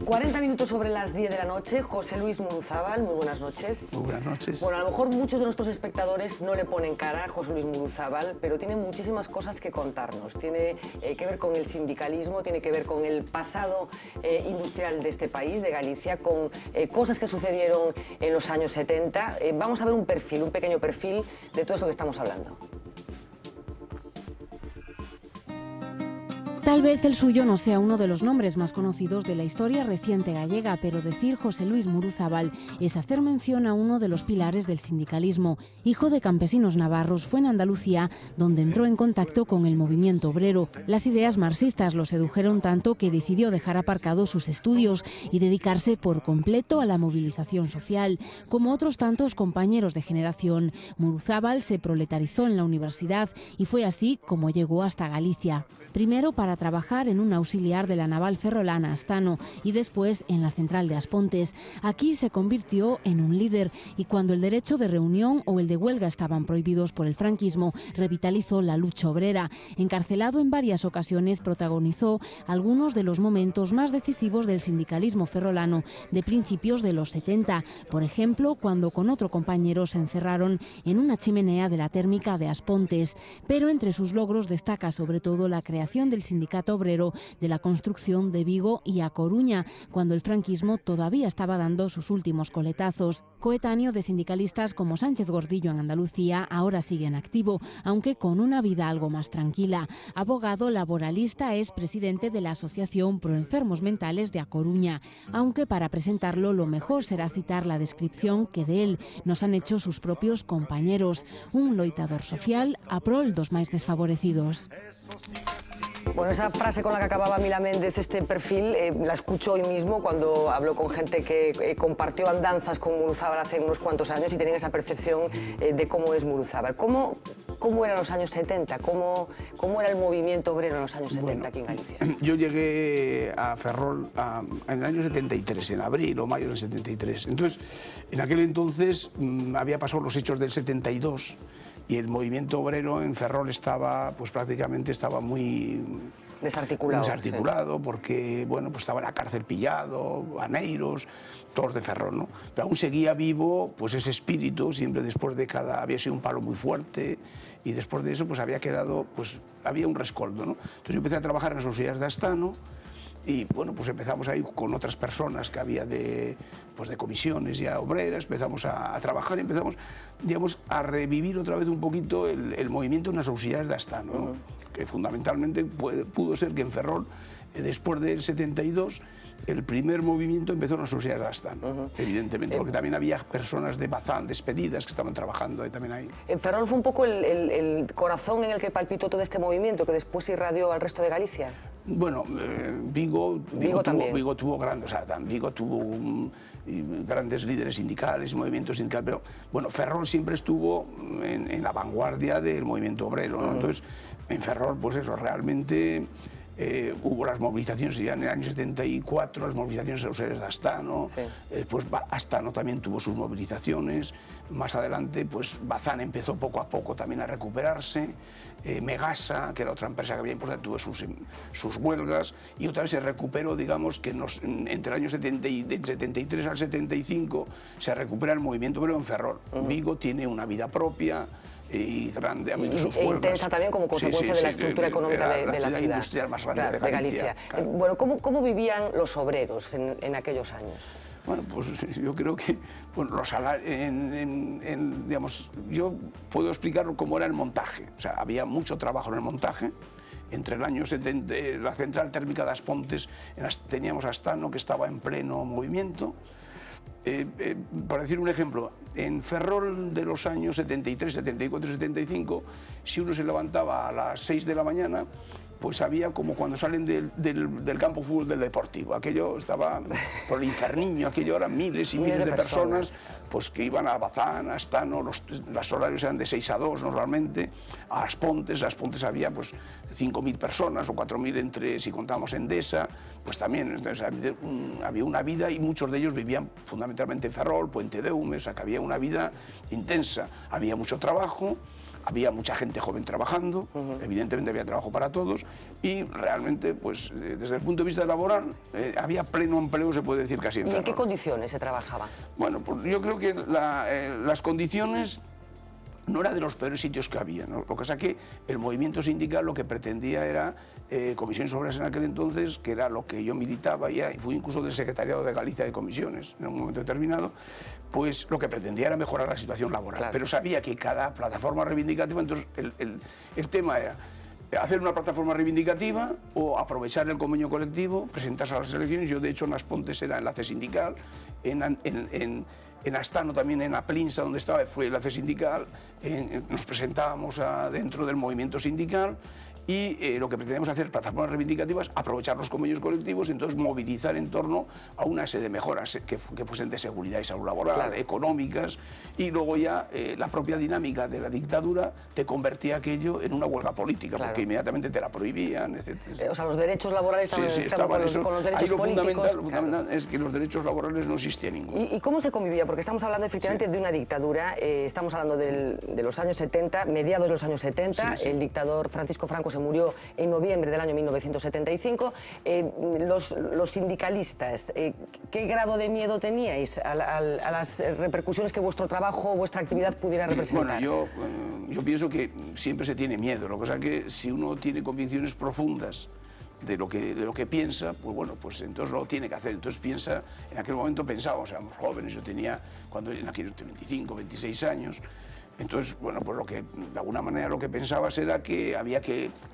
40 minutos sobre las 10 de la noche, José Luis Muruzábal, muy buenas noches. Muy buenas noches. Bueno, a lo mejor muchos de nuestros espectadores no le ponen cara a José Luis Muruzábal, pero tiene muchísimas cosas que contarnos. Tiene que ver con el sindicalismo, tiene que ver con el pasado industrial de este país, de Galicia, con cosas que sucedieron en los años 70. Vamos a ver un perfil, un pequeño perfil de todo eso que estamos hablando. Tal vez el suyo no sea uno de los nombres más conocidos de la historia reciente gallega, pero decir José Luis Muruzábal es hacer mención a uno de los pilares del sindicalismo. Hijo de campesinos navarros, fue en Andalucía donde entró en contacto con el movimiento obrero. Las ideas marxistas lo sedujeron tanto que decidió dejar aparcados sus estudios y dedicarse por completo a la movilización social. Como otros tantos compañeros de generación, Muruzábal se proletarizó en la universidad y fue así como llegó hasta Galicia. Primero para trabajar en un auxiliar de la naval ferrolana Astano y después en la central de Aspontes. Aquí se convirtió en un líder y cuando el derecho de reunión o el de huelga estaban prohibidos por el franquismo, revitalizó la lucha obrera. Encarcelado en varias ocasiones, protagonizó algunos de los momentos más decisivos del sindicalismo ferrolano de principios de los 70. Por ejemplo, cuando con otro compañero se encerraron en una chimenea de la térmica de Aspontes. Pero entre sus logros destaca sobre todo la creación del sindicato obrero de la construcción de Vigo y A Coruña, cuando el franquismo todavía estaba dando sus últimos coletazos. Coetáneo de sindicalistas como Sánchez Gordillo en Andalucía, ahora sigue en activo, aunque con una vida algo más tranquila. Abogado laboralista, es presidente de la Asociación Pro Enfermos Mentales de A Coruña, aunque para presentarlo lo mejor será citar la descripción que de él nos han hecho sus propios compañeros. Un loitador social a prol dos máis desfavorecidos. Bueno, esa frase con la que acababa Mila Méndez, este perfil, la escucho hoy mismo cuando hablo con gente que compartió andanzas con Muruzábal hace unos cuantos años y tienen esa percepción de cómo es Muruzábal. ¿Cómo eran los años 70? ¿Cómo era el movimiento obrero en los años 70 aquí en Galicia? Yo llegué a Ferrol en el año 73, en abril o mayo del 73. Entonces, en aquel entonces había pasado los hechos del 72 y el movimiento obrero en Ferrol estaba, pues prácticamente estaba muy desarticulado, sí. Porque bueno, pues estaba en la cárcel pillado, Aneiros, todos de Ferrol, ¿no? Pero aún seguía vivo pues ese espíritu, siempre después de había sido un palo muy fuerte y después de eso pues había quedado, pues había un rescoldo, ¿no? Entonces yo empecé a trabajar en las auxiliares de Astano. Y bueno, pues empezamos ahí con otras personas que había de comisiones ya obreras, empezamos a trabajar y empezamos, digamos, a revivir otra vez un poquito el movimiento en las auxiliares de Astano, ¿no? Que fundamentalmente pudo ser que en Ferrol, después del 72, el primer movimiento empezó en las auxiliares de Astano, evidentemente, porque también había personas de Bazán despedidas que estaban trabajando también ahí. En Ferrol fue un poco el corazón en el que palpitó todo este movimiento que después irradió al resto de Galicia. Bueno, Vigo tuvo grandes, o sea, Vigo tuvo grandes líderes sindicales, movimientos sindicales, pero bueno, Ferrol siempre estuvo en la vanguardia del movimiento obrero, ¿no? Entonces, en Ferrol, pues eso, realmente hubo las movilizaciones ya en el año 74, las movilizaciones auxiliares de Astano, sí. Después Astano también tuvo sus movilizaciones, más adelante pues Bazán empezó poco a poco también a recuperarse, Megasa, que era otra empresa que había importante, tuvo sus huelgas y otra vez se recuperó, digamos, que entre el año 73 al 75 se recupera el movimiento obrero en Ferrol. Vigo tiene una vida propia, y grande, intensa también como consecuencia de la estructura económica de la ciudad industrial más grande de Galicia. Claro. Bueno, ¿cómo vivían los obreros en aquellos años? Bueno, pues yo creo que bueno, los salarios, digamos, yo puedo explicar cómo era el montaje. O sea, había mucho trabajo en el montaje. Entre el año 70, la central térmica de Aspontes, teníamos a Astano, que estaba en pleno movimiento. Por decir un ejemplo, en Ferrol de los años 73, 74 y 75, si uno se levantaba a las 6 de la mañana, pues había como cuando salen del campo de fútbol del Deportivo. Aquello estaba por el inferniño, aquello eran miles y miles de personas pues, que iban a Bazán, a Astano, los horarios eran de 6 a 2 normalmente, a Aspontes había pues 5.000 personas o 4.000 entre, si contamos Endesa, pues también entonces, había una vida y muchos de ellos vivían fundamentalmente en Ferrol, Puente de Hume, o sea que había una vida intensa, había mucho trabajo. había mucha gente joven trabajando, evidentemente había trabajo para todos, y realmente, pues, desde el punto de vista laboral, había pleno empleo, se puede decir, casi en Ferrol. ¿Y en qué condiciones se trabajaba? Bueno, pues yo creo que las condiciones no era de los peores sitios que había, ¿no? Lo que pasa es que el movimiento sindical lo que pretendía era comisiones obreras en aquel entonces, que era lo que yo militaba, y fui incluso del secretariado de Galicia de comisiones en un momento determinado, pues lo que pretendía era mejorar la situación laboral. Claro. Pero sabía que cada plataforma reivindicativa, entonces el tema era hacer una plataforma reivindicativa o aprovechar el convenio colectivo, presentarse a las elecciones. Yo, de hecho, en As Pontes era enlace sindical, en Astano también, en Aplinsa, donde estaba, fue enlace sindical, nos presentábamos dentro del movimiento sindical, y lo que pretendíamos hacer, plataformas reivindicativas, aprovechar los convenios colectivos y entonces movilizar en torno a una serie de mejoras que fuesen de seguridad y salud laboral, claro, económicas, y luego ya la propia dinámica de la dictadura te convertía aquello en una huelga política, claro, porque inmediatamente te la prohibían, etc. O sea, los derechos laborales estaban con los derechos políticos. Lo fundamental es que los derechos laborales no existían ninguno. ¿Y cómo se convivía? Porque estamos hablando efectivamente de una dictadura, estamos hablando de los años 70, mediados de los años 70, el dictador Francisco Franco se murió en noviembre del año 1975. Los sindicalistas, ¿qué grado de miedo teníais a las repercusiones que vuestro trabajo, vuestra actividad pudiera representar? Bueno, yo pienso que siempre se tiene miedo. Lo que pasa es que si uno tiene convicciones profundas de lo que piensa, pues bueno, pues entonces lo tiene que hacer. Entonces piensa, en aquel momento pensábamos, éramos jóvenes, yo tenía, en aquellos 25, 26 años, entonces, bueno, pues de alguna manera lo que pensabas era que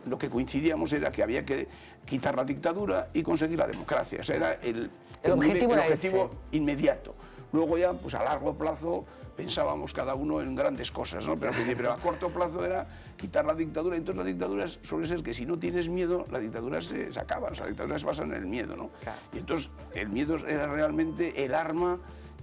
lo que coincidíamos era que había que quitar la dictadura y conseguir la democracia. O sea, era el objetivo inmediato. Luego ya, pues a largo plazo, pensábamos cada uno en grandes cosas, ¿no? Pero a corto plazo era quitar la dictadura. Entonces las dictaduras suele ser que si no tienes miedo, la dictadura se acaba. O sea, la dictadura se basa en el miedo, ¿no? Claro. Y entonces el miedo era realmente el arma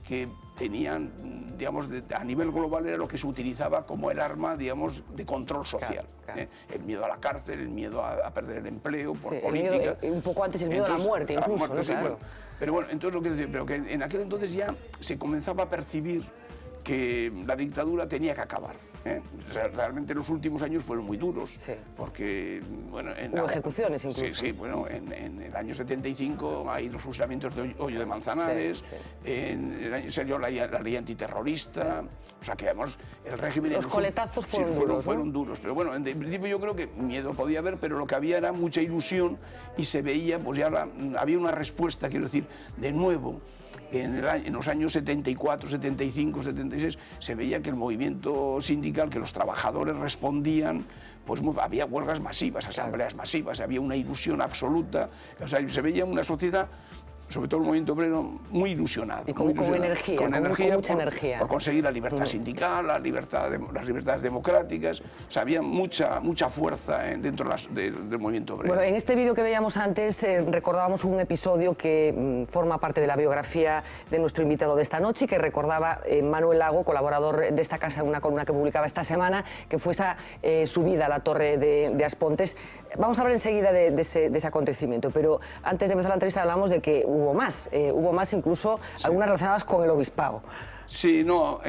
que tenían, digamos, a nivel global era lo que se utilizaba como el arma, digamos, de control social. Claro. El miedo a la cárcel, el miedo a perder el empleo por política. Un poco antes el miedo a la muerte, incluso. A la muerte, ¿no? Sí, claro. Pero bueno, entonces lo que decía, pero que en aquel entonces ya se comenzaba a percibir que la dictadura tenía que acabar. Realmente los últimos años fueron muy duros, sí, porque bueno, hubo ejecuciones incluso. Sí, bueno, en el año 75 hay los fusilamientos de Hoyo de Manzanares, sí. En el año salió la ley antiterrorista, sí. O sea que además el régimen... Los coletazos fueron duros, fueron duros, pero bueno, en principio yo creo que miedo podía haber, pero lo que había era mucha ilusión y se veía, pues ya había una respuesta, quiero decir, de nuevo. En los años 74, 75, 76, se veía que el movimiento sindical, que los trabajadores respondían, pues había huelgas masivas, asambleas masivas, había una ilusión absoluta, o sea, se veía una sociedad, sobre todo el movimiento obrero, muy ilusionado. Y con energía, con mucha energía. Por conseguir la libertad sindical, las libertades democráticas. O sea, había mucha fuerza dentro del movimiento obrero. Bueno, en este vídeo que veíamos antes recordábamos un episodio que forma parte de la biografía de nuestro invitado de esta noche y que recordaba Manuel Lago, colaborador de esta casa, en una columna que publicaba esta semana, que fue esa subida a la torre de As Pontes. Vamos a hablar enseguida de ese acontecimiento, pero antes de empezar la entrevista hablamos de que hubo más incluso, sí, algunas relacionadas con el obispado. Sí, no,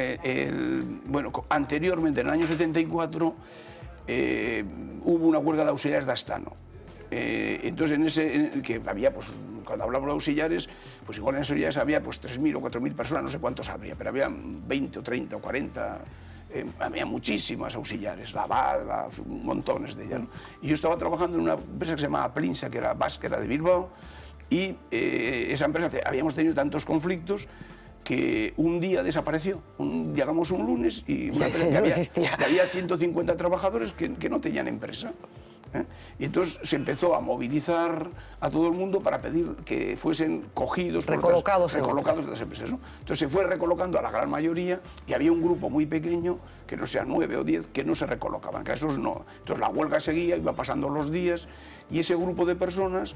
bueno, anteriormente, en el año 74, hubo una huelga de auxiliares de Astano. Entonces, que había, pues, cuando hablamos de auxiliares, pues igual en esos días había pues 3.000 o 4.000 personas, no sé cuántos habría, pero había 20 o 30 o 40... había muchísimas auxiliares, montones de ellas, ¿no? Y yo estaba trabajando en una empresa que se llamaba Plinsa, que era vasca, era de Bilbao, y esa empresa, habíamos tenido tantos conflictos que un día desapareció. Llegamos un lunes y una empresa que había 150 trabajadores que no tenían empresa. Y entonces se empezó a movilizar a todo el mundo para pedir que fuesen cogidos, recolocados de las empresas, ¿no? Entonces se fue recolocando a la gran mayoría y había un grupo muy pequeño, que no sean 9 o 10, que no se recolocaban, que a esos no. Entonces la huelga seguía, iba pasando los días y ese grupo de personas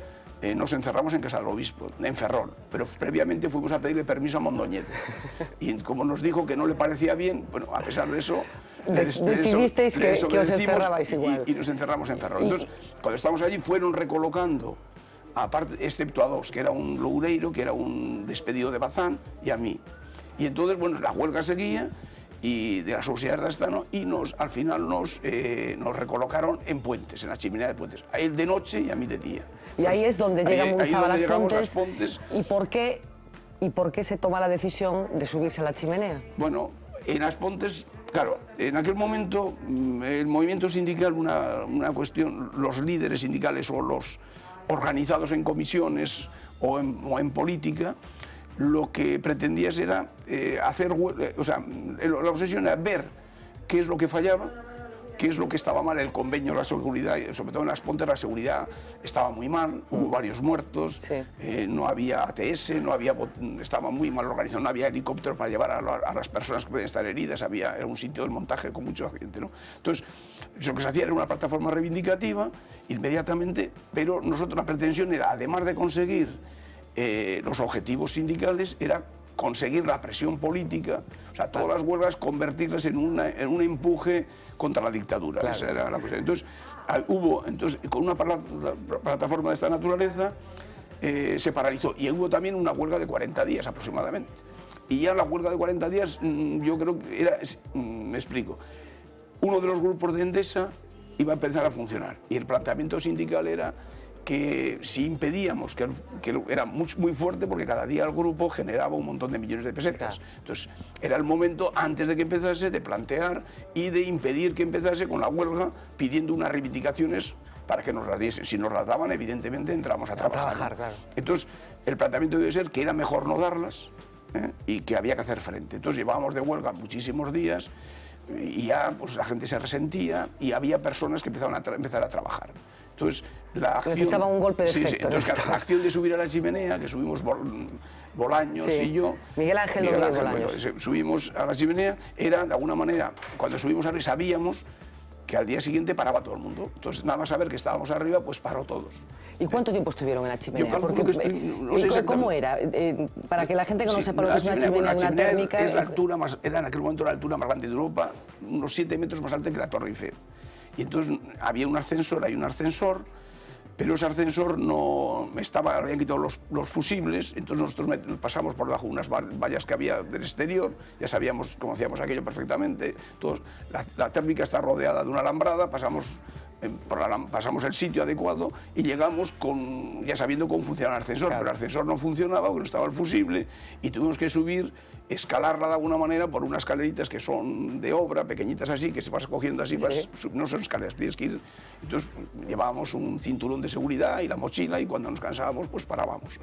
nos encerramos en casa del obispo, en Ferrol, pero previamente fuimos a pedirle permiso a Mondoñedo. Y como nos dijo que no le parecía bien, bueno, a pesar de eso... Decidisteis que os encerrabais igual. Y nos encerramos en Ferrol. Entonces, cuando estábamos allí, fueron recolocando, aparte, excepto a dos, que era un loureiro, que era un despedido de Bazán, y a mí. Y entonces, bueno, la huelga seguía y de la Sociedad de Estano, y al final nos recolocaron en Puentes, en la chimenea de Puentes, a él de noche y a mí de día. Y ahí es donde llega Muruzábal a Las Pontes. ¿Y por qué se toma la decisión de subirse a la chimenea? Bueno, en Las Pontes, claro, en aquel momento el movimiento sindical, una cuestión, los líderes sindicales o los organizados en comisiones o en política, lo que pretendías era la obsesión era ver qué es lo que fallaba, qué es lo que estaba mal, el convenio, la seguridad, sobre todo en Las Pontes la seguridad estaba muy mal, hubo varios muertos, no había ATS, estaba muy mal organizado, no había helicóptero para llevar a las personas que podían estar heridas, era un sitio de montaje con mucho accidente, ¿no? Entonces, lo que se hacía era una plataforma reivindicativa, inmediatamente, pero nosotros la pretensión era, además de conseguir los objetivos sindicales, era conseguir la presión política, o sea, todas las huelgas convertirlas en un empuje contra la dictadura. Claro. Esa era la cuestión. Entonces, con una plataforma de esta naturaleza se paralizó, y hubo también una huelga de 40 días aproximadamente. Y ya la huelga de 40 días, yo creo que era, me explico, uno de los grupos de Endesa iba a empezar a funcionar, y el planteamiento sindical era que si impedíamos, que era muy fuerte, porque cada día el grupo generaba un montón de millones de pesetas. Claro. Entonces, era el momento, antes de que empezase, de plantear y de impedir que empezase con la huelga, pidiendo unas reivindicaciones para que nos las diesen. Si nos las daban, evidentemente entramos a trabajar. Claro. Entonces, el planteamiento debe ser que era mejor no darlas, y que había que hacer frente. Entonces, llevábamos de huelga muchísimos días, y ya pues, la gente se resentía, y había personas que empezaron a empezar a trabajar. Entonces, la acción... Necesitaba un golpe de efecto. Entonces, la acción de subir a la chimenea, que subimos Bolaños y yo... Miguel Ángel Bolaños. Bueno, subimos a la chimenea, era, de alguna manera, cuando subimos arriba sabíamos que al día siguiente paraba todo el mundo. Entonces, nada más saber que estábamos arriba, pues paró todos. ¿Y cuánto tiempo estuvieron en la chimenea? Yo calculo no sé ¿Cómo era? Para que la gente que no sepa lo que es una chimenea, una térmica... Era en aquel momento la altura más grande de Europa, unos 7 metros más alta que la Torre Eiffel. Y entonces había un ascensor, pero ese ascensor no estaba, habían quitado los fusibles, entonces nosotros pasamos por debajo de unas vallas que había del exterior, ya sabíamos, conocíamos aquello perfectamente, la térmica está rodeada de una alambrada, pasamos el sitio adecuado y llegamos ya sabiendo cómo funcionaba el ascensor, claro. Pero el ascensor no funcionaba porque no estaba el fusible y tuvimos que subir, escalarla de alguna manera por unas escaleritas que son de obra, pequeñitas así, que se vas cogiendo así, no son escaleras, tienes que ir. Entonces llevábamos un cinturón de seguridad y la mochila, y cuando nos cansábamos pues parábamos.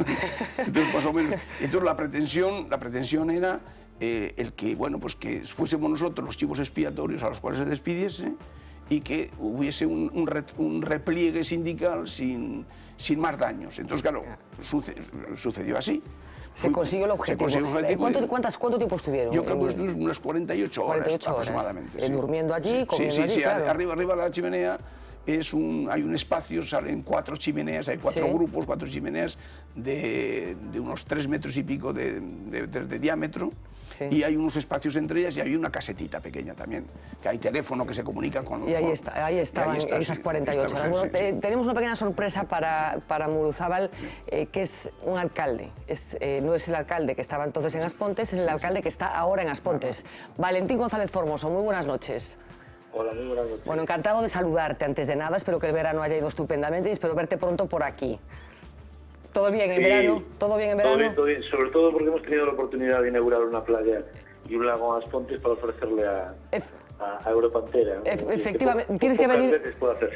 Entonces más o menos, entonces la pretensión era el que, bueno, pues que fuésemos nosotros los chivos expiatorios a los cuales se despidiese, y que hubiese un repliegue sindical sin más daños. Entonces, claro, sucedió así. Se consiguió el objetivo. ¿Cuánto tiempo estuvieron? Yo creo que unas 48 horas aproximadamente. Sí. Durmiendo allí, comiendo allí, claro. Arriba de la chimenea hay un espacio, salen 4 chimeneas, hay 4 grupos, 4 chimeneas de unos 3 metros y pico de diámetro. Sí. Y hay unos espacios entre ellas, y hay una casetita pequeña también, que hay teléfono que se comunica con... Y ahí estaban esas 48 horas. Bueno, tenemos una pequeña sorpresa para Muruzábal, que es un alcalde. No es el alcalde que estaba entonces en As Pontes, es el alcalde que está ahora en As Pontes. Valentín González Formoso, muy buenas noches. Hola, muy buenas noches. Bueno, encantado de saludarte antes de nada, espero que el verano haya ido estupendamente y espero verte pronto por aquí. ¿Todo bien en verano? ¿Todo bien en verano? Todo bien, sobre todo porque hemos tenido la oportunidad de inaugurar una playa y un lago en As Pontes para ofrecerle a Europa entera. Efectivamente,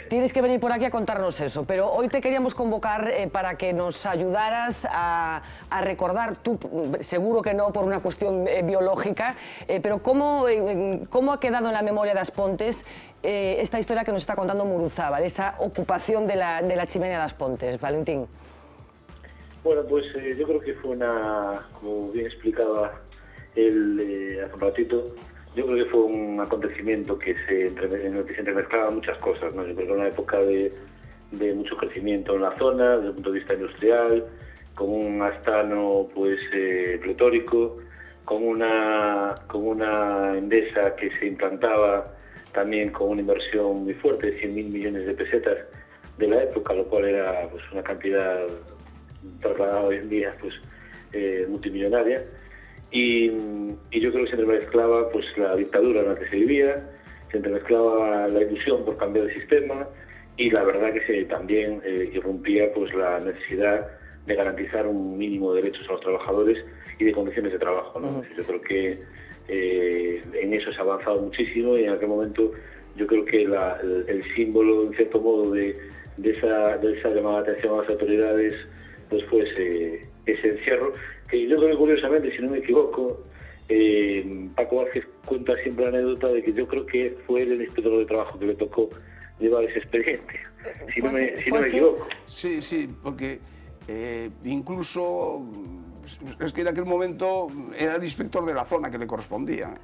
tienes que venir por aquí a contarnos eso, pero hoy te queríamos convocar para que nos ayudaras a recordar, tú seguro que no por una cuestión biológica, pero ¿cómo ha quedado en la memoria de As Pontes esta historia que nos está contando Muruzábal, esa ocupación de la chimenea de As Pontes? Valentín. Bueno, pues yo creo que fue como bien explicaba hace un ratito, yo creo que fue un acontecimiento en el que se entremezclaban muchas cosas, ¿no? Yo creo que era una época de mucho crecimiento en la zona, desde el punto de vista industrial, con un Astano pues pletórico, con una Endesa que se implantaba también con una inversión muy fuerte de 100.000 millones de pesetas de la época, lo cual era pues una cantidad trasladada hoy en día pues multimillonaria, y yo creo que se entremezclaba pues la dictadura en la que se vivía, se entremezclaba la ilusión por cambiar el sistema y la verdad que se también irrumpía pues la necesidad de garantizar un mínimo de derechos a los trabajadores y de condiciones de trabajo, ¿no? Yo creo que en eso se ha avanzado muchísimo y en aquel momento yo creo que el símbolo, en cierto modo, de esa llamada de atención a las autoridades pues fue ese encierro, que yo creo que curiosamente, si no me equivoco, Paco Vázquez cuenta siempre la anécdota de que yo creo que fue el inspector de trabajo que le tocó llevar ese expediente, si no me equivoco. Sí, sí, porque incluso es que en aquel momento era el inspector de la zona que le correspondía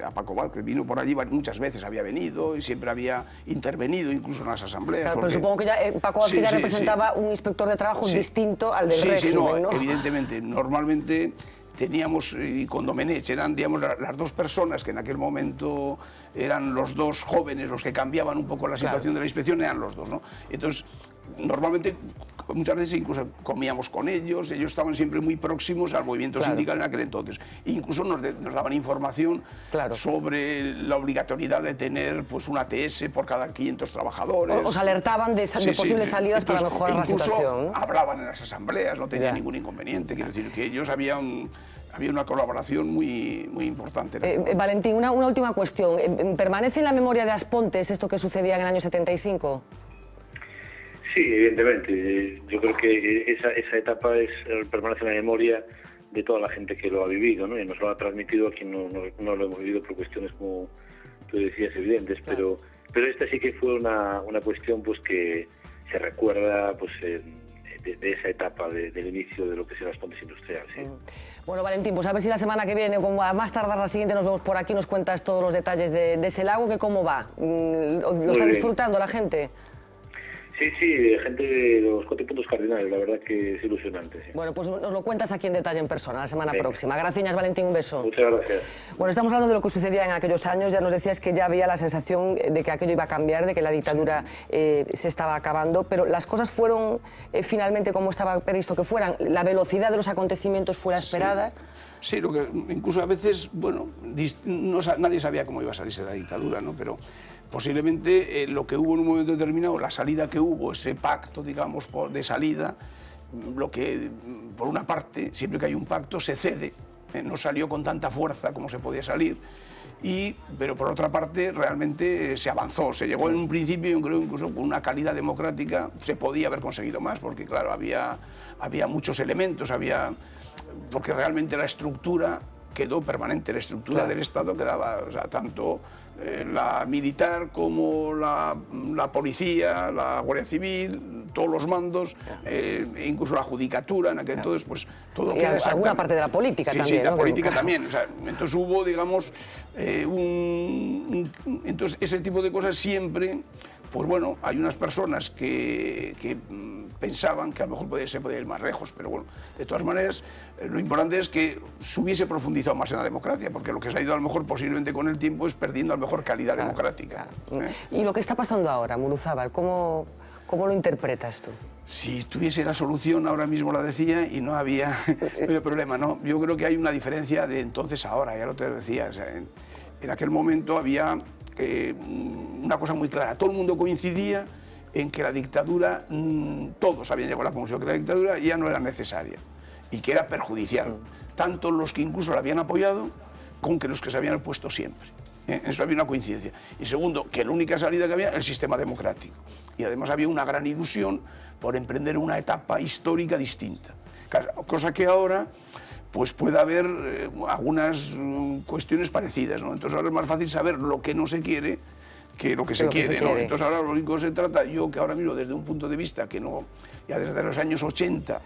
a Paco Vázquez, vino por allí muchas veces, había venido y siempre había intervenido incluso en las asambleas. Claro, porque... pero supongo que ya, Paco Vázquez ya representaba un inspector de trabajo distinto al del régimen, ¿no? Evidentemente, normalmente teníamos, y con Domenech eran, digamos, las dos personas que en aquel momento eran los dos jóvenes, los que cambiaban un poco la situación de la inspección, eran los dos, ¿no? Entonces, normalmente, muchas veces incluso comíamos con ellos, ellos estaban siempre muy próximos al movimiento sindical en aquel entonces. E incluso nos daban información sobre la obligatoriedad de tener pues una ATS por cada 500 trabajadores. Os alertaban de posibles salidas para mejorar la situación, ¿no? Hablaban en las asambleas, no tenían ningún inconveniente, quiero decir que ellos había una colaboración muy importante. Valentín, una última cuestión. ¿Permanece en la memoria de Aspontes esto que sucedía en el año 75? Sí, evidentemente. Yo creo que esa etapa permanece en la memoria de toda la gente que lo ha vivido, ¿no? Y nos lo ha transmitido a quien no lo hemos vivido por cuestiones, como tú decías, evidentes. Pero esta sí que fue una cuestión pues que se recuerda pues de esa etapa del inicio de lo que será Aspontes Industrial. Sí. Bueno, Valentín, pues a ver si la semana que viene, como a más tardar la siguiente, nos vemos por aquí, nos cuentas todos los detalles de ese lago, que cómo va. ¿Lo está disfrutando la gente? Sí, gente de los 4 puntos cardinales, la verdad que es ilusionante. Sí. Bueno, pues nos lo cuentas aquí en detalle en persona la semana próxima. Gracias, Valentín, un beso. Muchas gracias. Bueno, estamos hablando de lo que sucedía en aquellos años, ya nos decías que ya había la sensación de que aquello iba a cambiar, de que la dictadura se estaba acabando, pero las cosas fueron finalmente como estaba previsto que fueran, la velocidad de los acontecimientos fue la esperada. Sí, lo que incluso a veces, bueno, nadie sabía cómo iba a salirse la dictadura, ¿no? Pero posiblemente lo que hubo en un momento determinado, la salida que hubo, ese pacto, digamos, de salida, lo que, por una parte, siempre que hay un pacto, se cede, no salió con tanta fuerza como se podía salir, pero por otra parte, realmente se avanzó, se llegó en un principio, yo creo, incluso con una calidad democrática, se podía haber conseguido más, porque claro, había muchos elementos, porque realmente la estructura quedó permanente, la estructura del Estado quedaba, o sea, tanto la militar como la policía, la Guardia Civil, todos los mandos, incluso la judicatura, en aquel entonces, pues todo queda exactamente. Alguna parte de la política también, Sí, la política también, o sea, entonces hubo, digamos, entonces ese tipo de cosas siempre, pues bueno, hay unas personas que pensaban que a lo mejor se podía ir más lejos, pero bueno, de todas maneras, lo importante es que se hubiese profundizado más en la democracia, porque lo que se ha ido a lo mejor posiblemente con el tiempo es perdiendo a lo mejor calidad democrática. Y lo que está pasando ahora, Muruzábal, ¿cómo lo interpretas tú? Si tuviese la solución, ahora mismo la decía y no había problema, ¿no? Yo creo que hay una diferencia de entonces a ahora, ya lo te decía, o sea, en aquel momento había una cosa muy clara, todo el mundo coincidía en que la dictadura, todos habían llegado a la conclusión que la dictadura ya no era necesaria y que era perjudicial, tanto los que incluso la habían apoyado como que los que se habían opuesto siempre. En eso había una coincidencia. Y segundo, que la única salida que había era el sistema democrático. Y además había una gran ilusión por emprender una etapa histórica distinta. Cosa que ahora pues puede haber algunas cuestiones parecidas, ¿no? Entonces ahora es más fácil saber lo que no se quiere que lo que se quiere, ¿no? Entonces ahora lo único que se trata, yo que ahora mismo desde un punto de vista que no, ya desde los años 80,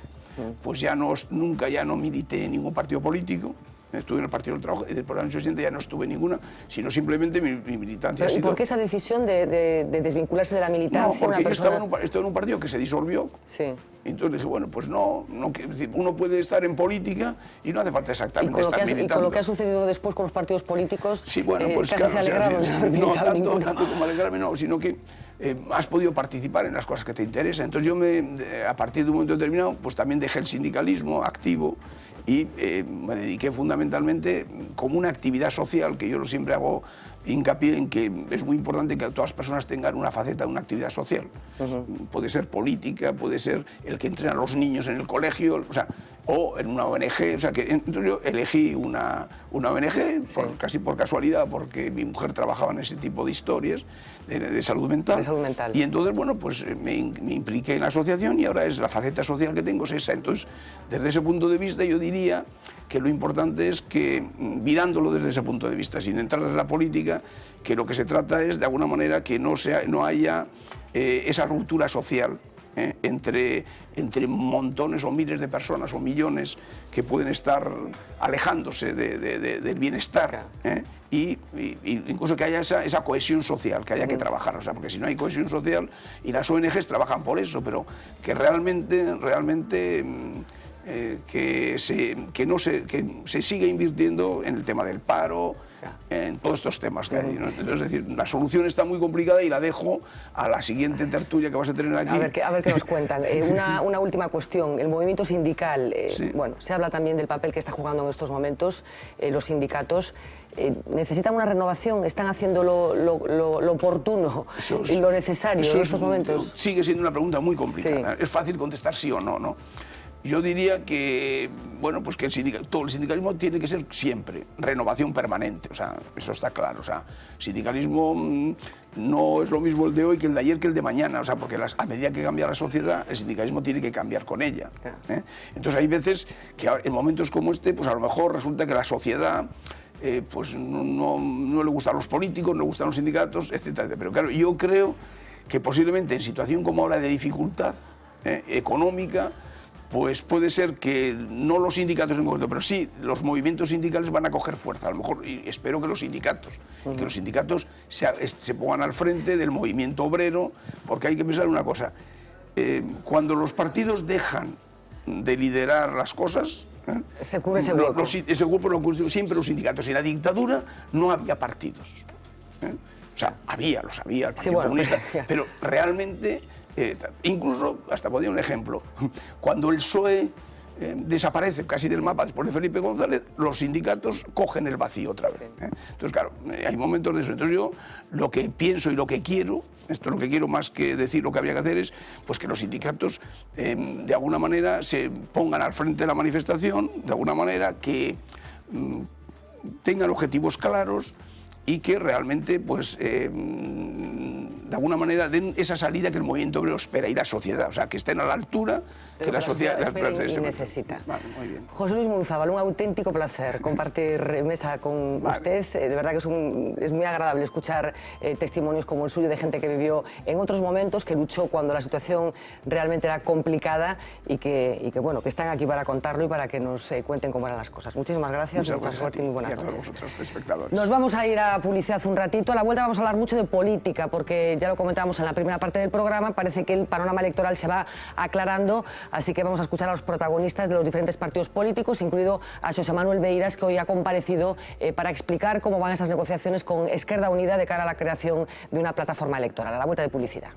pues nunca no milité en ningún partido político, estuve en el Partido del Trabajo, y por los años 80 ya no estuve en ninguna, sino simplemente mi militancia ha sido... ¿Y por qué esa decisión de desvincularse de la militancia? No, porque yo estaba en un partido que se disolvió. Sí. Entonces dije, bueno, pues no, es decir, uno puede estar en política y no hace falta exactamente estar militando. Y con lo que ha sucedido después con los partidos políticos, sí, bueno, pues casi se alegraron de haber militado ninguno. No tanto como alegrarme, no, sino que has podido participar en las cosas que te interesan. Entonces yo a partir de un momento determinado, pues también dejé el sindicalismo activo y me dediqué fundamentalmente como una actividad social, que yo siempre hago hincapié en que es muy importante que todas las personas tengan una faceta de una actividad social. Puede ser política, puede ser el que entrena a los niños en el colegio, o en una ONG. Entonces yo elegí una ONG, casi por casualidad, porque mi mujer trabajaba en ese tipo de historias de salud mental. Y entonces, bueno, pues me impliqué en la asociación y ahora es la faceta social que tengo, es esa. Entonces, desde ese punto de vista, yo diría que lo importante es que, mirándolo desde ese punto de vista, sin entrar en la política, que lo que se trata es, de alguna manera, que no haya esa ruptura social entre montones o miles de personas o millones que pueden estar alejándose del bienestar, y incluso que haya esa cohesión social, que haya que trabajar, porque si no hay cohesión social, y las ONGs trabajan por eso, pero que realmente que se siga invirtiendo en el tema del paro, en todos estos temas que hay, ¿no? Entonces, es decir, la solución está muy complicada y la dejo a la siguiente tertulia que vas a tener aquí. A ver qué nos cuentan. Una última cuestión. El movimiento sindical, bueno, se habla también del papel que está jugando en estos momentos los sindicatos. ¿Necesitan una renovación? ¿Están haciendo lo oportuno y lo necesario en estos momentos? Sigue siendo una pregunta muy complicada. Es fácil contestar sí o no, ¿no? Yo diría que, bueno, pues que todo el sindicalismo tiene que ser siempre renovación permanente, eso está claro. Sindicalismo no es lo mismo el de hoy que el de ayer que el de mañana, porque a medida que cambia la sociedad, el sindicalismo tiene que cambiar con ella. Entonces hay veces que en momentos como este, pues a lo mejor resulta que la sociedad pues no le gustan los políticos, no le gustan los sindicatos, etc. Pero claro, yo creo que posiblemente en situación como ahora de dificultad económica, pues puede ser que no los sindicatos en concreto, pero sí los movimientos sindicales van a coger fuerza, a lo mejor, y espero que los sindicatos se pongan al frente del movimiento obrero, porque hay que pensar una cosa, cuando los partidos dejan de liderar las cosas, se cubre ese hueco. Siempre los sindicatos. En la dictadura no había partidos. Los había, el Partido Comunista, pero realmente, incluso, hasta podía un ejemplo, cuando el PSOE desaparece casi del mapa después de Felipe González, los sindicatos cogen el vacío otra vez. Entonces, claro, hay momentos de eso. Entonces yo lo que pienso y lo que quiero, esto es lo que quiero más que decir lo que habría que hacer, es pues que los sindicatos de alguna manera se pongan al frente de la manifestación, de alguna manera que tengan objetivos claros y que realmente pues de alguna manera den esa salida que el movimiento obrero espera y la sociedad, que estén a la altura que la sociedad y necesita. Vale, muy bien. José Luis Muruzábal, un auténtico placer compartir mesa con usted. De verdad que es muy agradable escuchar testimonios como el suyo de gente que vivió en otros momentos, que luchó cuando la situación realmente era complicada y que están aquí para contarlo y para que nos cuenten cómo eran las cosas. Muchísimas gracias, mucha suerte y muy buenas noches. Nos vamos a ir a publicidad un ratito. A la vuelta vamos a hablar mucho de política, porque ya lo comentábamos en la primera parte del programa, parece que el panorama electoral se va aclarando, así que vamos a escuchar a los protagonistas de los diferentes partidos políticos, incluido a Xosé Manuel Beiras, que hoy ha comparecido para explicar cómo van esas negociaciones con Esquerda Unida de cara a la creación de una plataforma electoral. A la vuelta de publicidad.